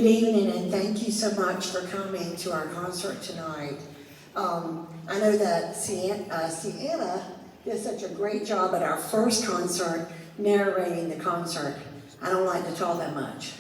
Good evening, and thank you so much for coming to our concert tonight. I know that Sienna did such a great job at our first concert narrating the concert. I don't like to talk that much.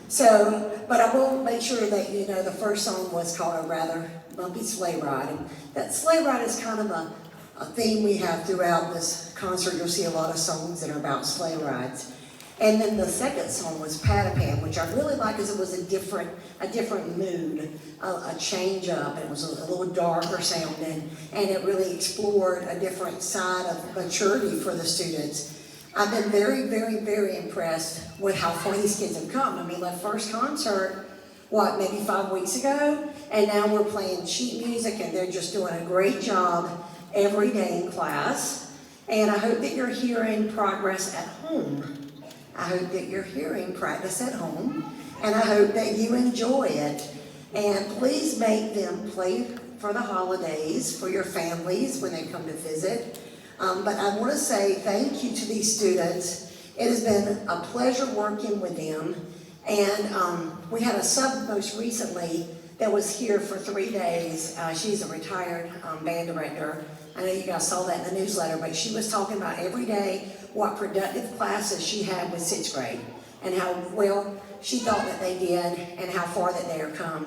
So, but I will make sure that you know the first song was called A Rather Bumpy Sleigh Ride. And that sleigh ride is kind of a theme we have throughout this concert. You'll see a lot of songs that are about sleigh rides. And then the second song was Pat-a-Pan, which I really like because it was a different mood, a change up. It was a little darker sounding, and it really explored a different side of maturity for the students. I've been very, very, very impressed with how far these kids have come. I mean, that first concert, maybe 5 weeks ago, and now we're playing sheet music, and they're just doing a great job every day in class. And I hope that you're hearing progress at home. I hope that you're hearing practice at home, and I hope that you enjoy it. And please make them play for the holidays, for your families when they come to visit. But I want to say thank you to these students. It has been a pleasure working with them. And we had a sub most recently that was here for 3 days. She's a retired band director. I know you guys saw that in the newsletter, but she was talking about every day what productive classes she had with 6th grade and how well she thought that they did and how far that they have come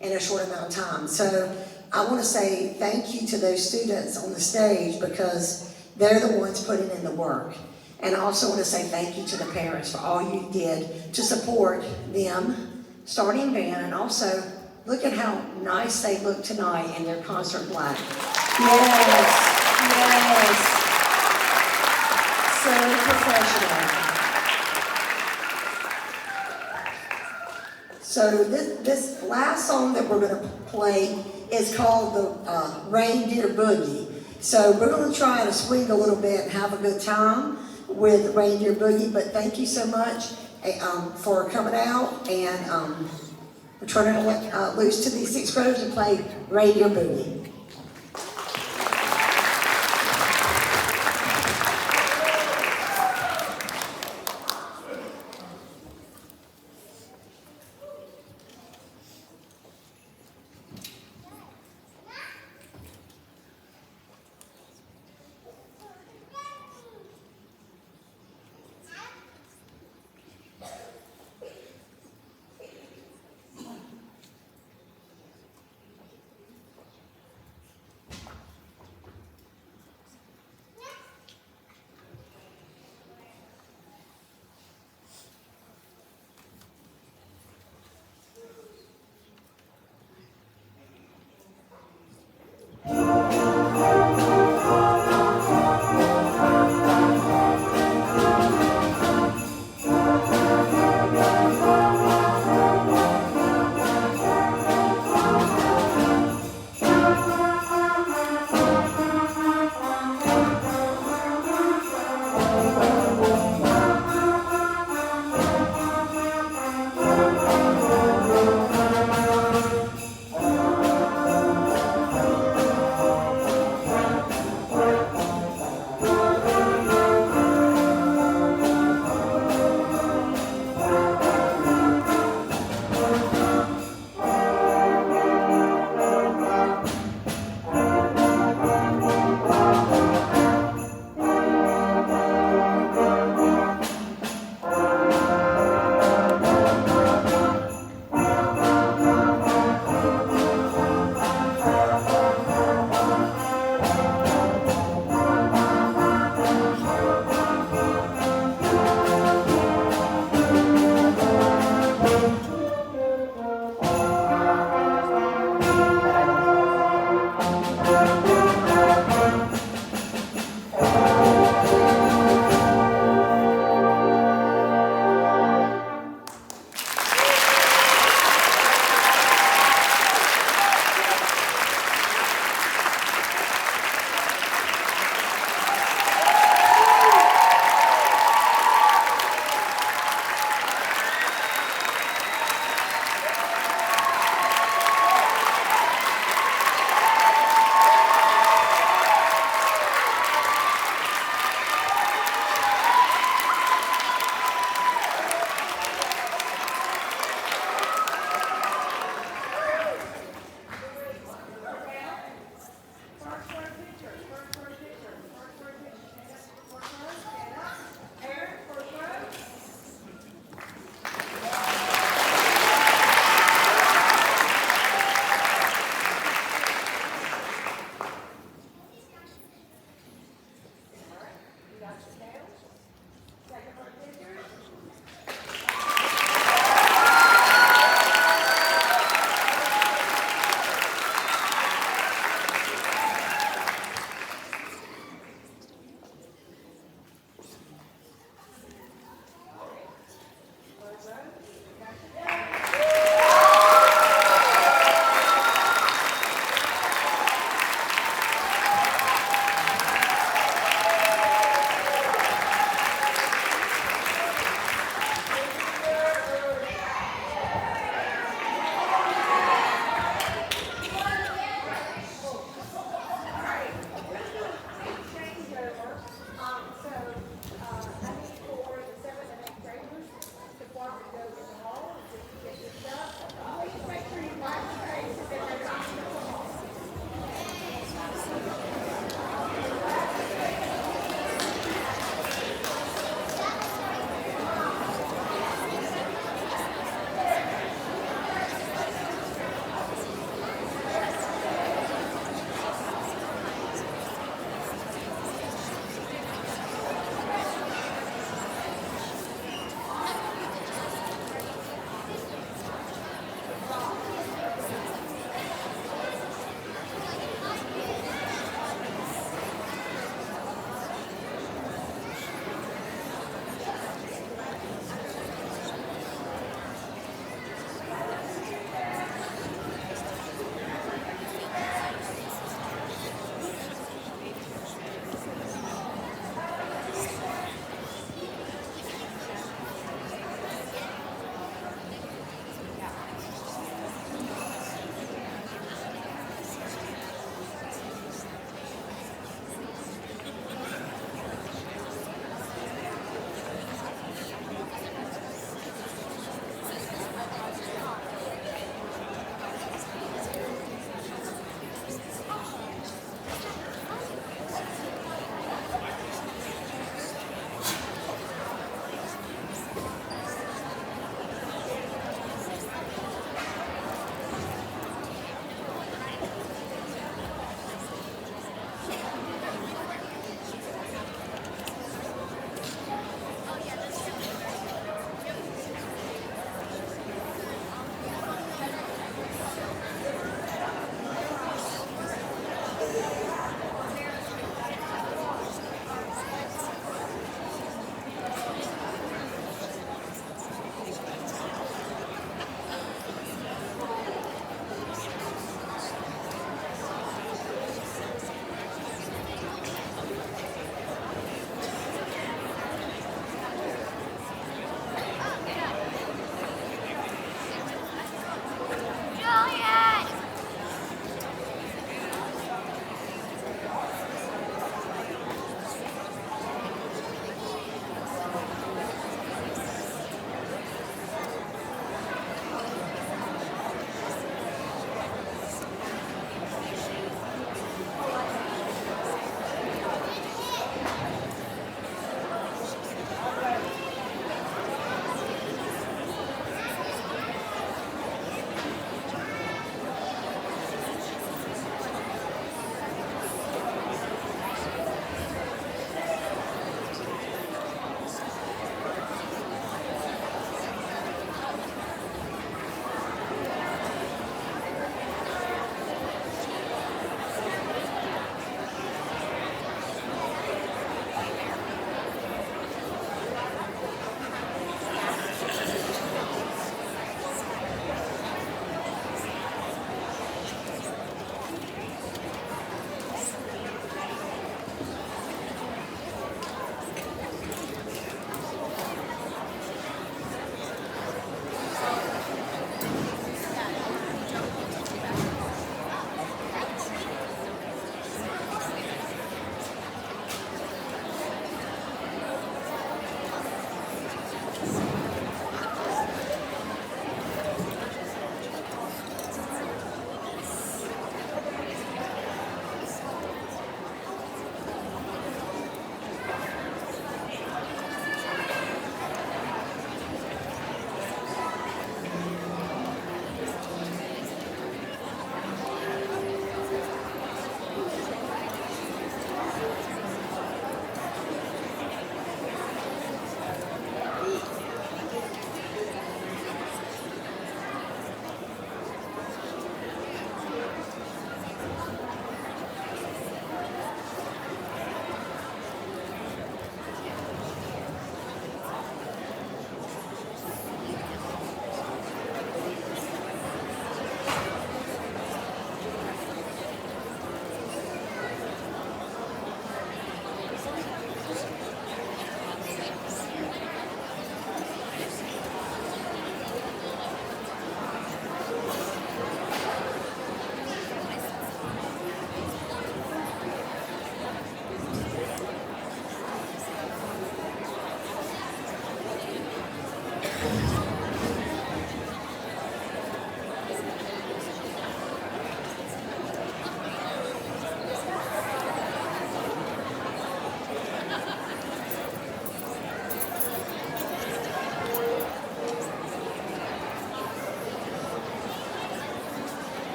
in a short amount of time. So I want to say thank you to those students on the stage because they're the ones putting in the work. And I also want to say thank you to the parents for all you did to support them starting band, and also look at how nice they look tonight in their concert black. Yes, yes. So professional. So this last song that we're going to play is called the Reindeer Boogie. So we're going to try to swing a little bit and have a good time with Reindeer Boogie, but thank you so much for coming out, and we're trying to let loose to these 6th graders and play Reindeer Boogie.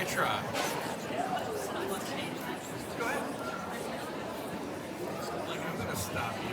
I try. Go ahead. Like, I'm gonna stop you.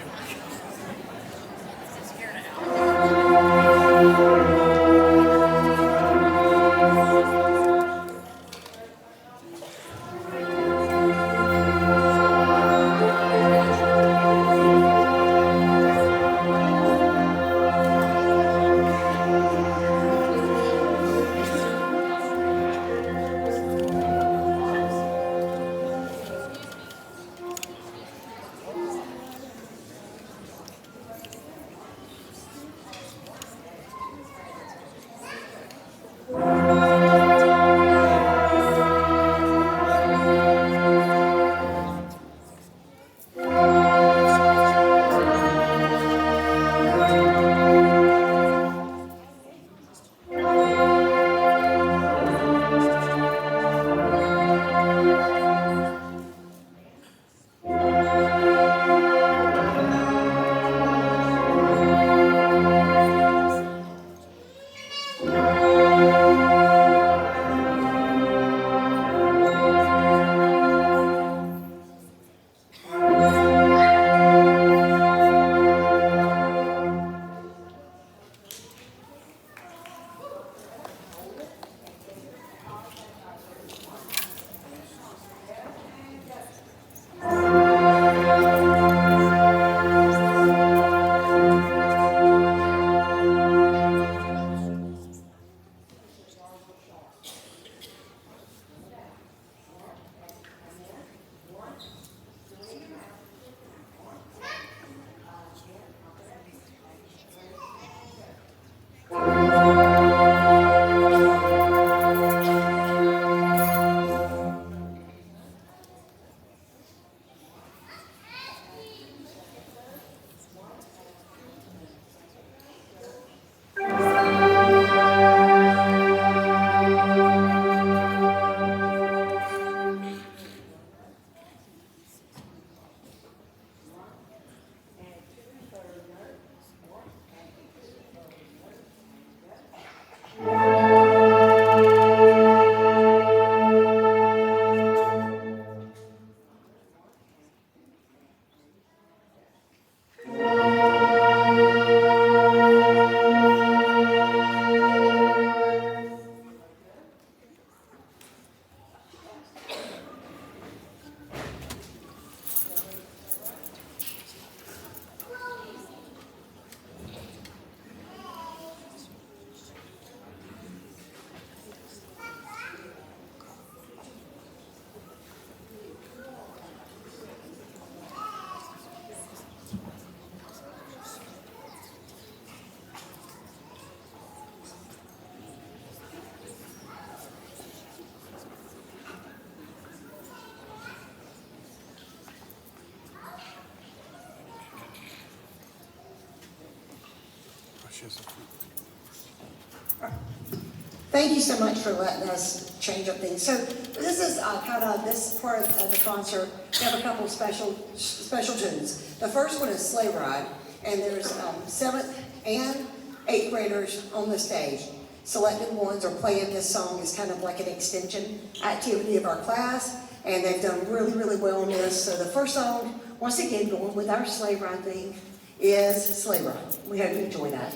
Thank you so much for letting us change up things. So this is kind of this part of the concert. We have a couple of special tunes. The first one is Sleigh Ride, and there's 7th and 8th graders on the stage. Selected ones are playing this song as kind of like an extension activity of our class, and they've done really, really well on this. So the first song, once again, going with our Sleigh Ride theme, is Sleigh Ride. We hope you enjoy that.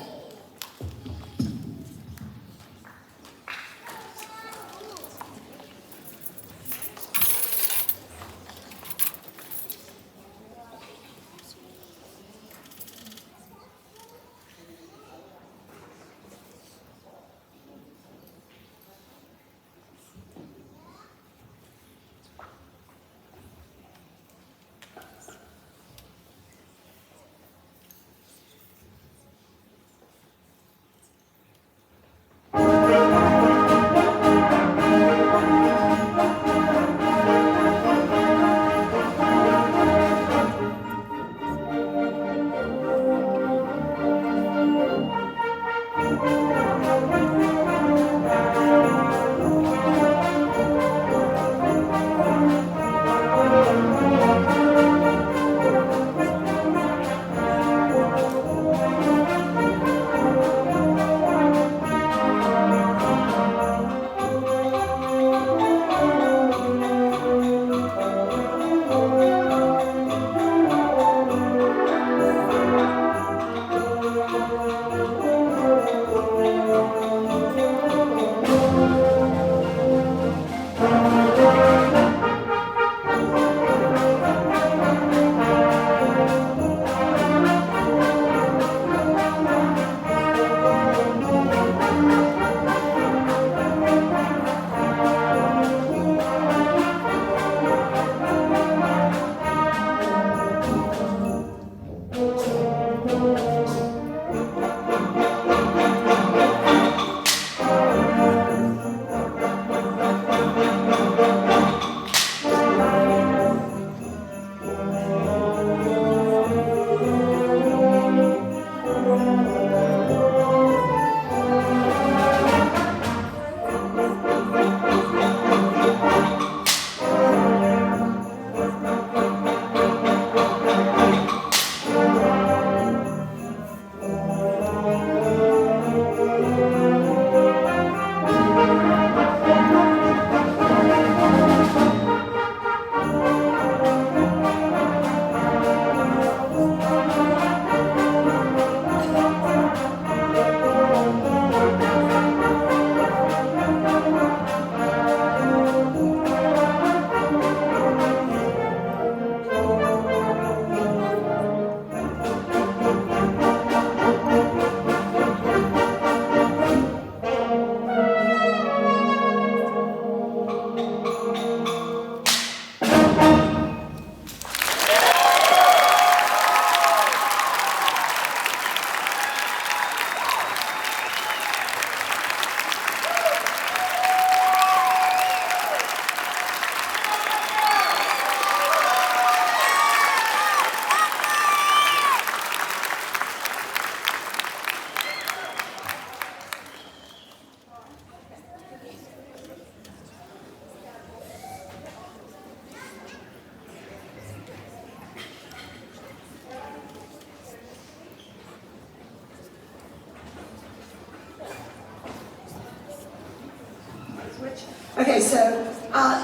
Okay, so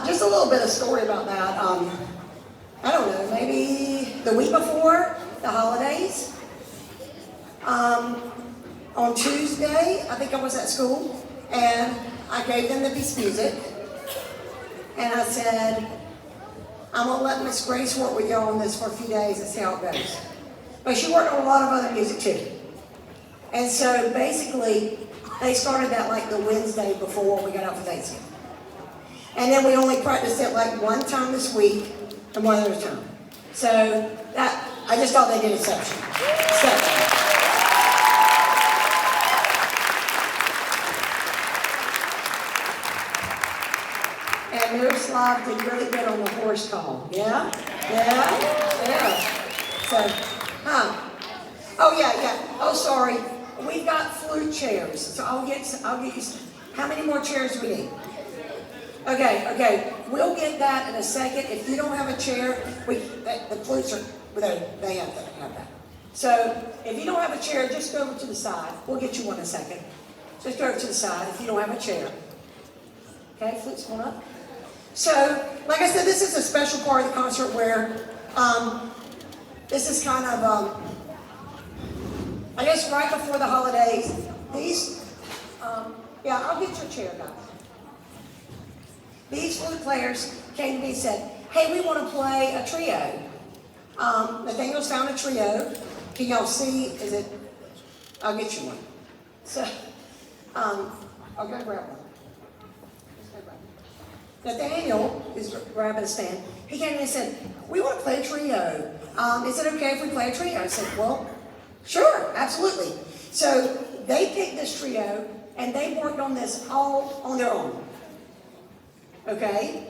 just a little bit of story about that. I don't know, maybe the week before the holidays, on Tuesday, I think I was at school, and I gave them the piece of music, and I said, I'm gonna let Miss Grace work with y'all on this for a few days and see how it goes. But she worked on a lot of other music too. And so basically, they started that like the Wednesday before we got out for Thanksgiving. And then we only practiced it like one time this week and one other time. So that, I just thought they did exceptional. And Miroslav did really good on the horse call. Yeah? So, oh yeah. Oh, sorry. We've got flute chairs. So I'll get you some. How many more chairs do we need? Okay. We'll get that in a second. If you don't have a chair, the flutes are, they have that. So if you don't have a chair, just go over to the side. We'll get you one in a second. Just go over to the side if you don't have a chair. Okay, flutes going up. So, like I said, this is a special part of the concert where this is kind of, I guess right before the holidays, I'll get your chair, guys. These flute players came to me and said, hey, we want to play a trio. Nathaniel's found a trio. Can y'all see? I'll get you one. So, I'll go grab one. Nathaniel is grabbing a stand. He came in and said, we want to play a trio. Is it okay if we play a trio? I said, well, sure, absolutely. So they picked this trio and they worked on this all on their own. Okay?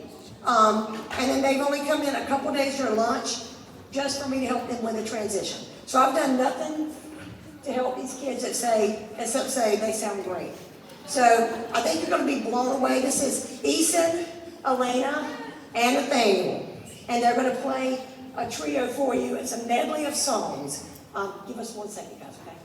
And then they've only come in a couple days during lunch just for me to help them with the transition. So I've done nothing to help these kids except say they sound great. So I think you're going to be blown away. This is Eason, Elena, and Nathaniel. And they're going to play a trio for you. It's a medley of songs. Give us 1 second, guys, okay?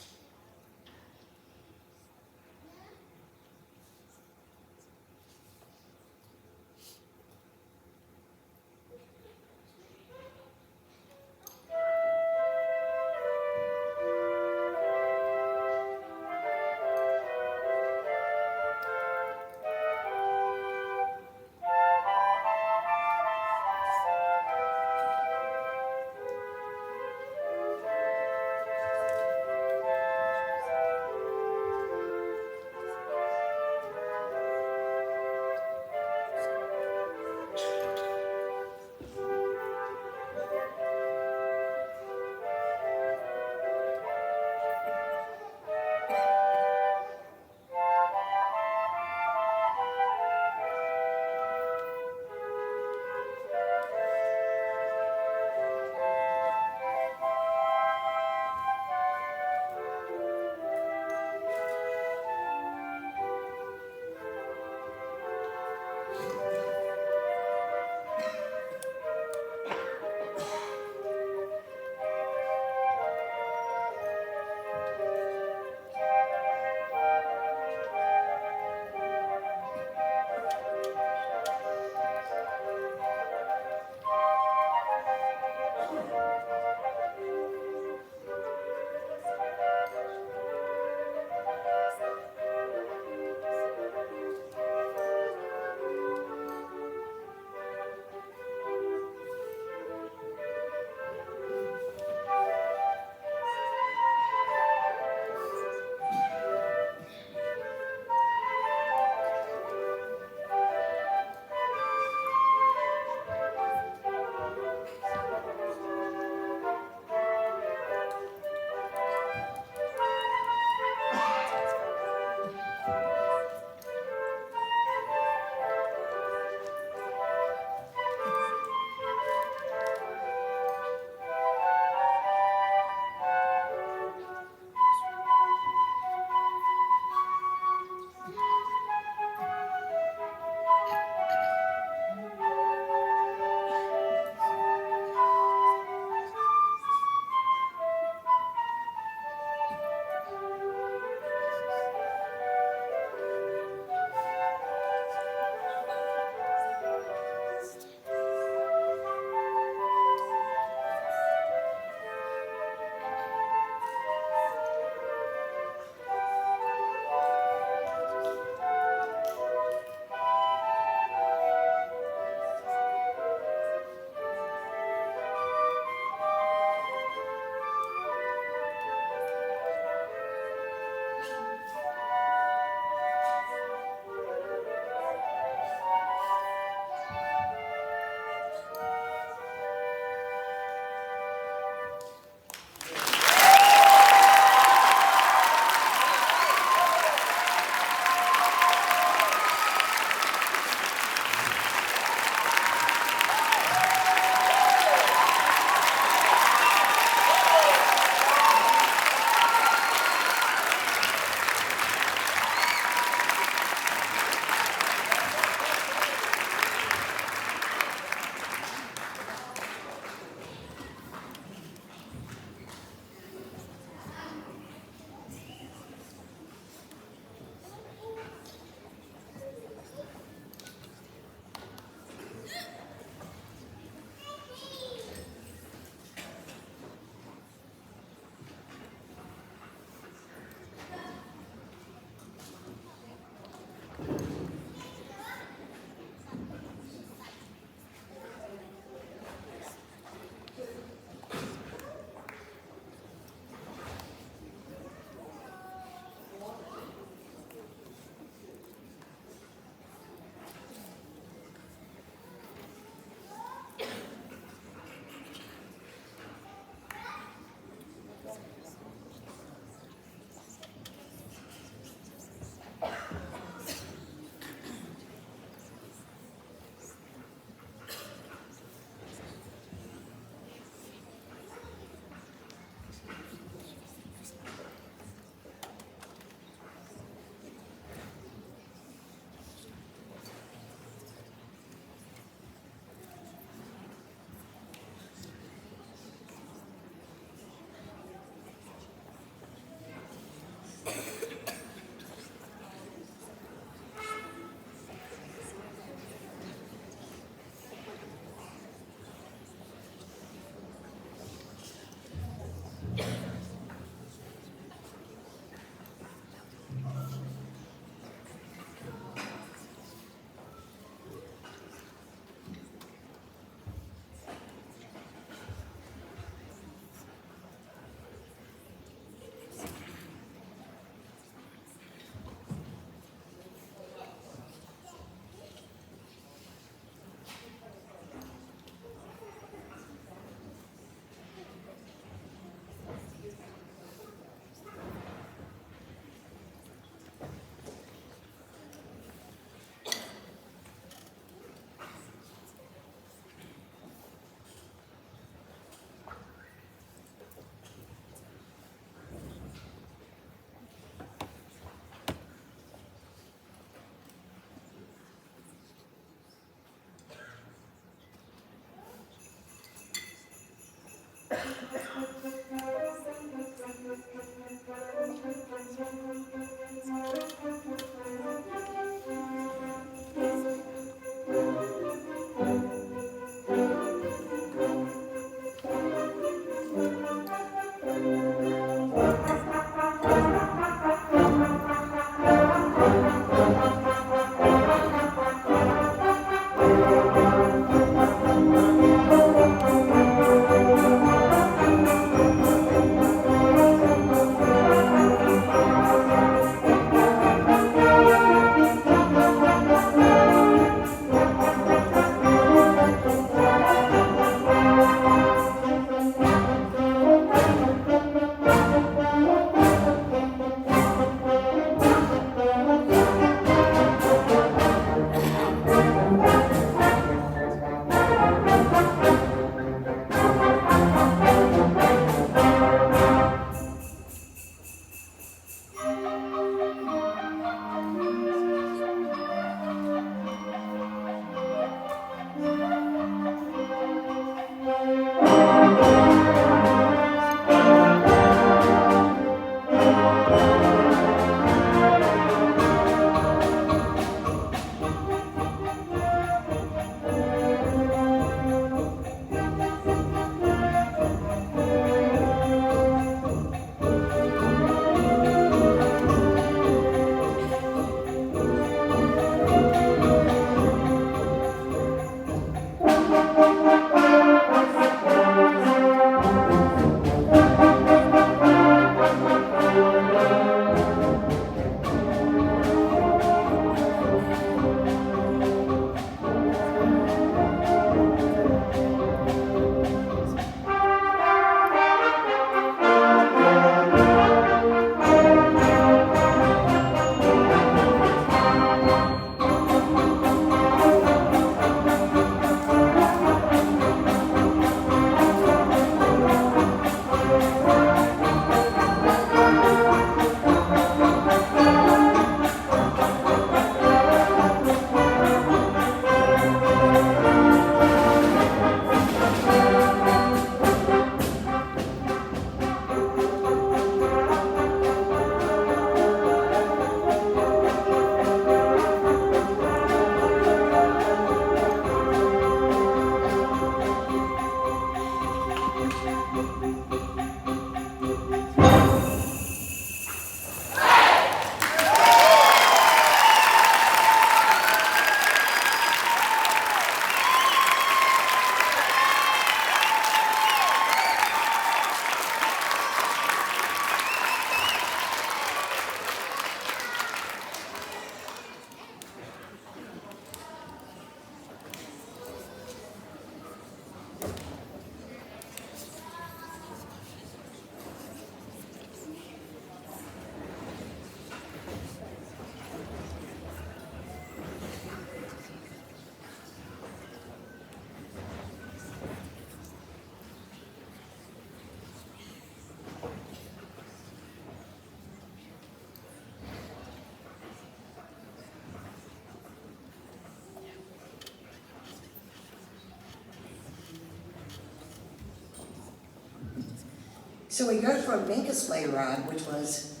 So we go from Make a Sleigh Ride, which was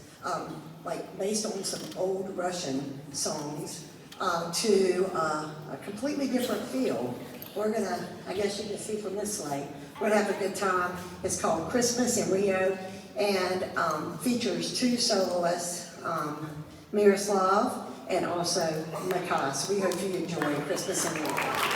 like based on some old Russian songs, to a completely different feel. We're gonna, I guess you can see from this slide, we're gonna have a good time. It's called Christmas in Rio, and features two soloists, Miroslav and also Makas. We hope you enjoy Christmas in Rio.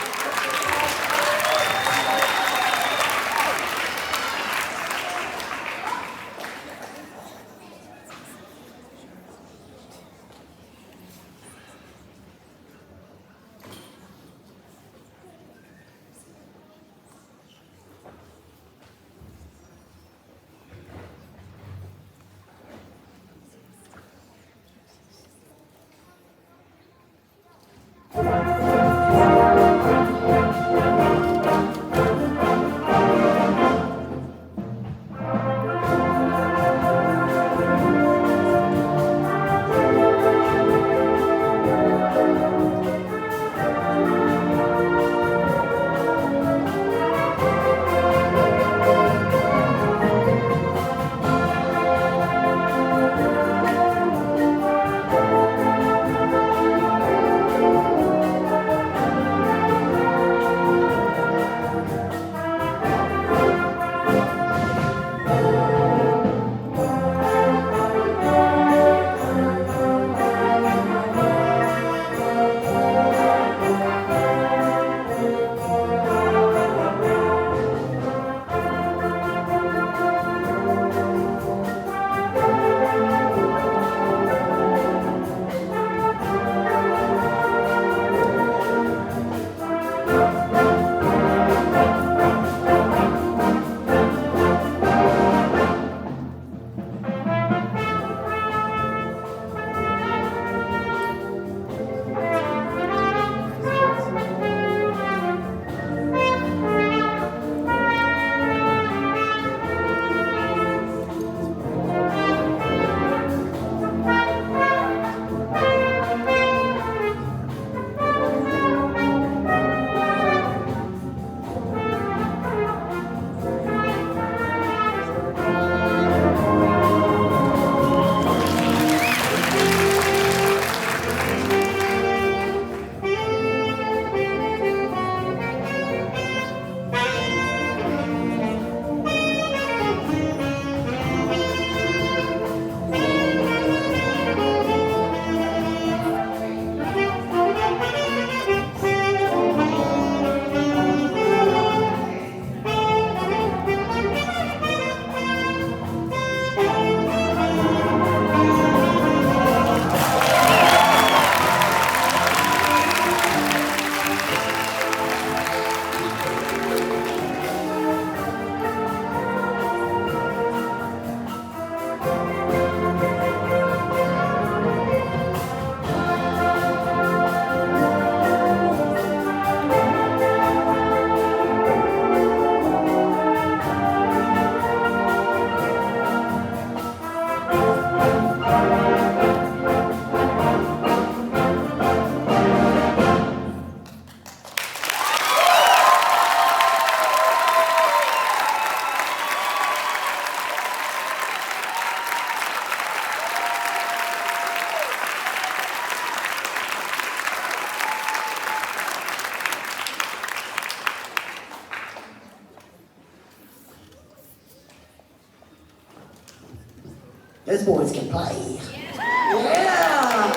those boys can play. Yeah.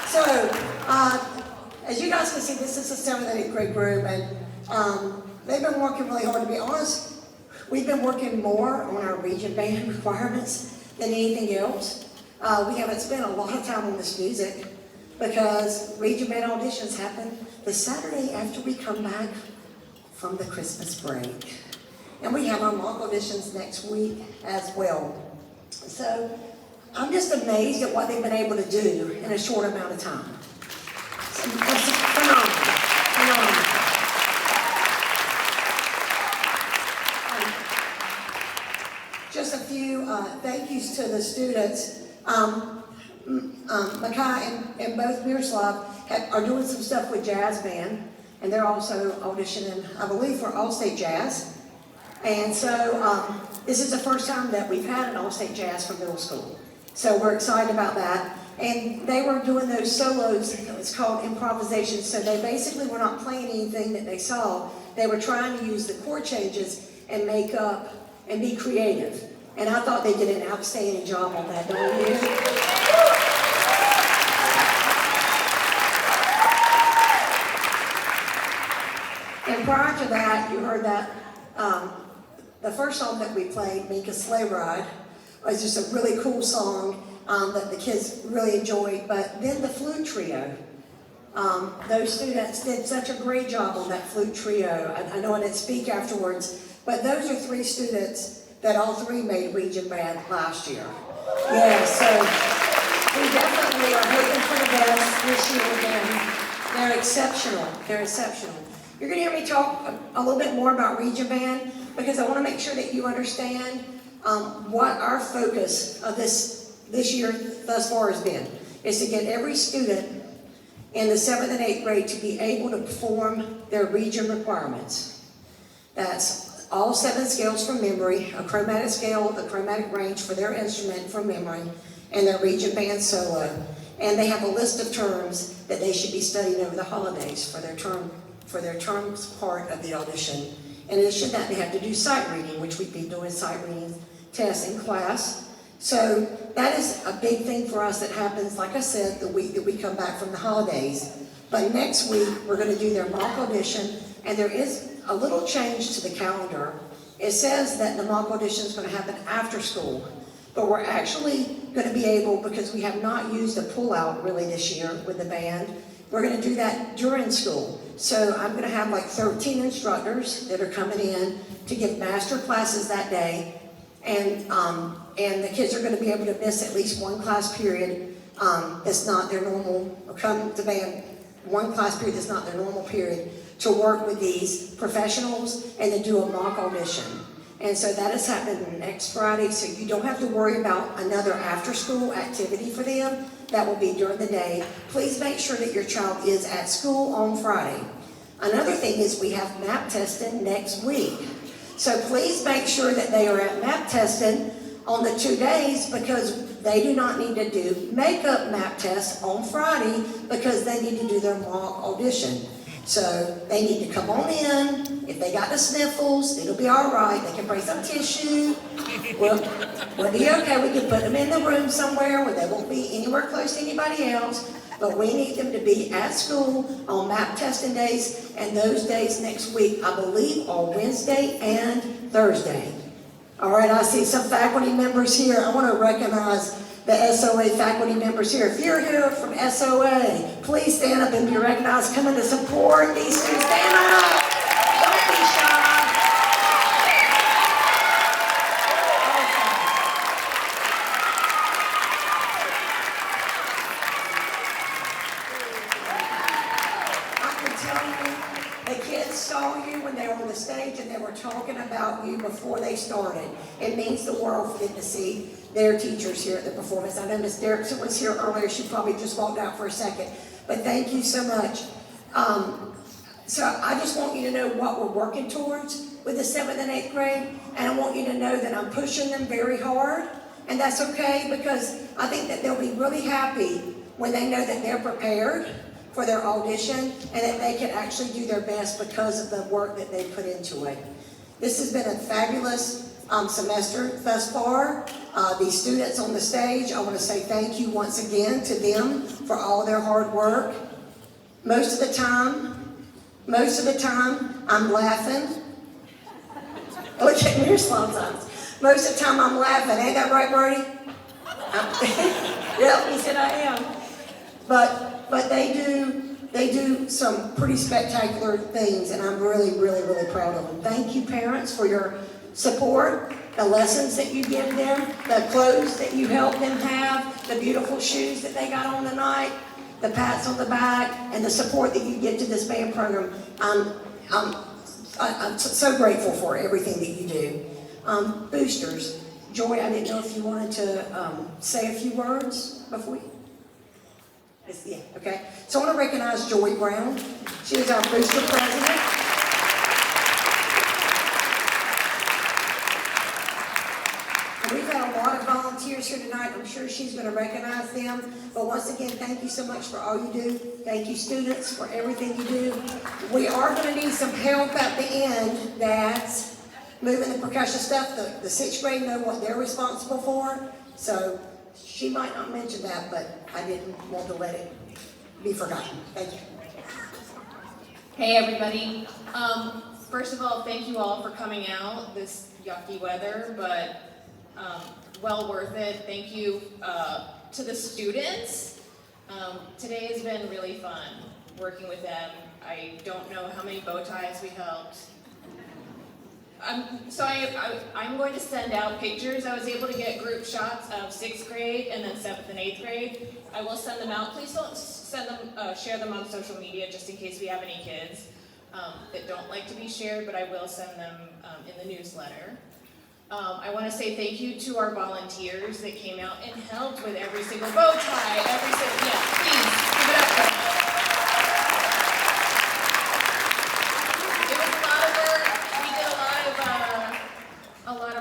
So, as you guys can see, this is a 7th and 8th grade group, and they've been working really hard. To be honest, we've been working more on our region band requirements than anything else. We haven't spent a lot of time on this music because region band auditions happen the Saturday after we come back from the Christmas break. And we have our mock auditions next week as well. So I'm just amazed at what they've been able to do in a short amount of time. It's phenomenal, phenomenal. Just a few thank yous to the students. Makai and both Miroslav are doing some stuff with Jazz Band, and they're also auditioning, I believe, for All-State Jazz. And so this is the first time that we've had an All-State Jazz for middle school. So we're excited about that. And they were doing those solos, it's called improvisation, so they basically were not playing anything that they saw. They were trying to use the chord changes and make up and be creative. And I thought they did an outstanding job on that, don't you? And prior to that, you heard that the first song that we played, Minka's Sleigh Ride, was just a really cool song that the kids really enjoyed. But then the flute trio, those students did such a great job on that flute trio. I know I didn't speak afterwards, but those are 3 students that all 3 made region band last year. Yeah, so we definitely are hoping for the best this year again. They're exceptional. They're exceptional. You're going to hear me talk a little bit more about region band because I want to make sure that you understand what our focus of this year thus far has been. Is to get every student in the 7th and 8th grade to be able to perform their region requirements. That's all 7 scales from memory, a chromatic scale, the chromatic range for their instrument from memory, and their region band solo. And they have a list of terms that they should be studying over the holidays for their terms part of the audition. In addition to that, they have to do sight reading, which we've been doing sight reading tests in class. So that is a big thing for us that happens, like I said, the week that we come back from the holidays. But next week, we're going to do their mock audition, and there is a little change to the calendar. It says that the mock audition is going to happen after school, but we're actually going to be able, because we have not used a pull-out really this year with the band, we're going to do that during school. So I'm going to have like 13 instructors that are coming in to give master classes that day, and the kids are going to be able to miss at least one class period that's not their normal, or come to band one class period that's not their normal period, to work with these professionals and to do a mock audition. And so that is happening next Friday, so you don't have to worry about another after-school activity for them. That will be during the day. Please make sure that your child is at school on Friday. Another thing is we have MAP testing next week. So please make sure that they are at MAP testing on the 2 days, because they do not need to do makeup MAP tests on Friday because they need to do their mock audition. So they need to come on in. If they got the sniffles, it'll be all right. They can bring some tissue. We'll be okay. We can put them in the room somewhere where they won't be anywhere close to anybody else. But we need them to be at school on MAP testing days, and those days next week, I believe, are Wednesday and Thursday. All right, I see some faculty members here. I want to recognize the SOA faculty members here. If you're here from SOA, please stand up and be recognized. Coming to support these students. Stand up. Don't be shy. I can tell you, the kids saw you when they were on the stage and they were talking about you before they started. It means the world for them to see their teachers here at the performance. I know Miss Derrickson was here earlier. She probably just walked out for a second. But thank you so much. So I just want you to know what we're working towards with the 7th and 8th grade. And I want you to know that I'm pushing them very hard. And that's okay, because I think that they'll be really happy when they know that they're prepared for their audition and that they can actually do their best because of the work that they put into it. This has been a fabulous semester thus far. These students on the stage, I want to say thank you once again to them for all their hard work. Most of the time, I'm laughing. Look at me, your small times. Most of the time I'm laughing. Ain't that right, Bertie? Yep, he said I am. But they do some pretty spectacular things, and I'm really proud of them. Thank you, parents, for your support, the lessons that you give them, the clothes that you help them have, the beautiful shoes that they got on tonight, the pats on the back, and the support that you give to this band program. I'm so grateful for everything that you do. Boosters, Joy, I didn't know if you wanted to say a few words before you. Yeah, okay. So I want to recognize Joy Brown. She is our booster president. And we've had a lot of volunteers here tonight. I'm sure she's going to recognize them. But once again, thank you so much for all you do. Thank you, students, for everything you do. We are going to need some help at the end that's moving the percussion stuff. The sixth grade know what they're responsible for. So she might not mention that, but I didn't want to let it be forgotten. Thank you. Hey everybody. First of all, thank you all for coming out this yucky weather, but well worth it. Thank you to the students. Today has been really fun working with them. I don't know how many bow ties we helped. I'm going to send out pictures. I was able to get group shots of 6th grade and then 7th and 8th grade. I will send them out. Please don't send them, share them on social media just in case we have any kids that don't like to be shared, but I will send them in the newsletter. I want to say thank you to our volunteers that came out and helped with every single bow tie, please, give it up for them.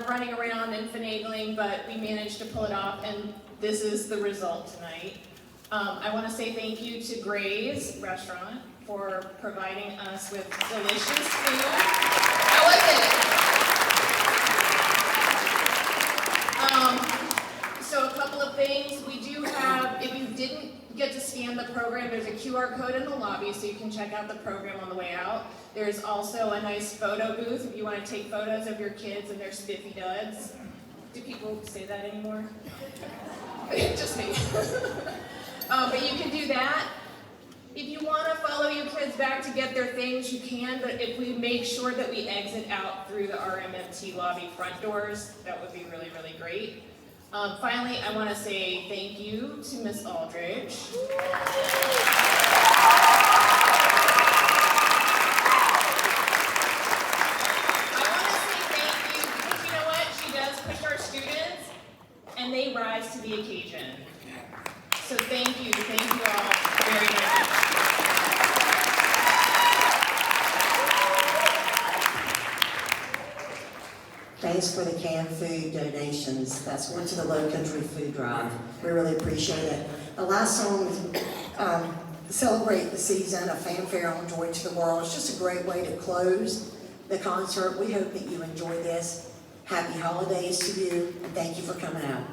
Running around and finagling, but we managed to pull it off, and this is the result tonight. I want to say thank you to Gray's Restaurant for providing us with delicious food. How was it? So a couple of things. We do have, if you didn't get to scan the program, there's a QR code in the lobby so you can check out the program on the way out. There's also a nice photo booth if you want to take photos of your kids and their spiffy duds. Do people say that anymore? Just me. But you can do that. If you want to follow your kids back to get their things, you can, but if we make sure that we exit out through the RMMT lobby front doors, that would be really great. Finally, I want to say thank you to Miss Aldridge. And they rise to the occasion. So thank you all very much. Thanks for the canned food donations. That's one to the Low Country Food Drive. We really appreciate it. The last song is Celebrate the Season, a fanfare on Joy to the World. It's just a great way to close the concert. We hope that you enjoy this. Happy holidays to you, and thank you for coming out.